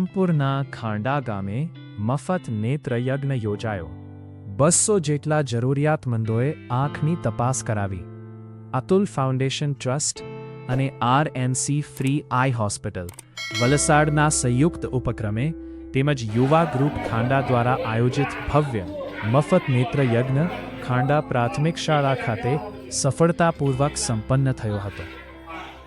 રામપુરના ખાંડા ગામે મફત નેત્રયજ્ઞ યોજાયો. 200 જેટલા જરૂરિયાતમંદોએ આંખની તપાસ કરાવી. અતુલ ફાઉન્ડેશન ટ્રસ્ટ અને RNC ફ્રી આઈ હોસ્પિટલ વલસાડના સંયુક્ત ઉપક્રમે તેમજ યુવા ગ્રુપ ખાંડા દ્વારા આયોજિત ભવ્ય મફત નેત્રયજ્ઞ ખાંડા પ્રાથમિક શાળા ખાતે સફળતાપૂર્વક સંપન્ન થયો હતો.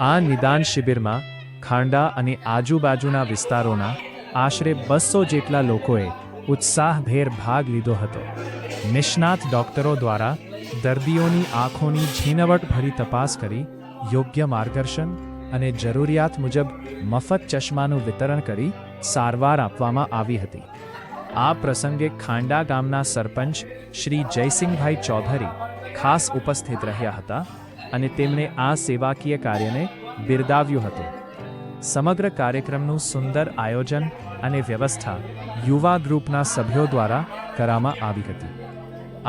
આ નિદાન શિબિરમાં ખાંડા અને આજુબાજુના વિસ્તારોના આશરે 200 જેટલા લોકોએ ઉત્સાહભેર ભાગ લીધો હતો. નિષ્ણાત ડોક્ટરો દ્વારા દર્દીઓની આંખોની ઝીણવટભરી તપાસ કરી યોગ્ય માર્ગદર્શન અને જરૂરિયાત મુજબ મફત ચશ્માનું વિતરણ કરી સારવાર આપવામાં આવી હતી. આ પ્રસંગે ખાંડા ગામના સરપંચ શ્રી જયસિંહભાઈ ચૌધરી ખાસ ઉપસ્થિત રહ્યા હતા અને તેમણે આ સેવાકીય કાર્યને બિરદાવ્યું હતું. સમગ્ર કાર્યક્રમનું સુંદર આયોજન અને વ્યવસ્થા યુવા ગ્રુપના સભ્યો દ્વારા કરવામાં આવી હતી.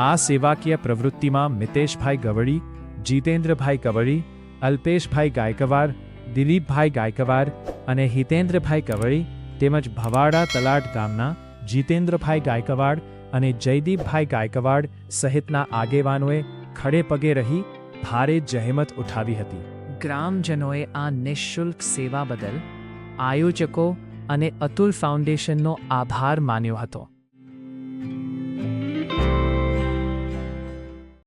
આ સેવાકીય પ્રવૃત્તિમાં મિતેશભાઈ ગવળી, જીતેન્દ્રભાઈ ગવળી, અલ્પેશભાઈ ગાયકવાડ, દિલીપભાઈ ગાયકવાડ અને હિતેન્દ્રભાઈ ગવળી તેમજ ભવાડા તલાટ ગામના જીતેન્દ્રભાઈ ગાયકવાડ અને જયદીપભાઈ ગાયકવાડ સહિતના આગેવાનોએ ખડે પગે રહી ભારે જહેમત ઉઠાવી હતી. ગ્રામજનોએ આ નિઃશુલ્ક સેવા બદલ આયોજકો અને અતુલ ફાઉન્ડેશનનો આભાર માન્યો હતો.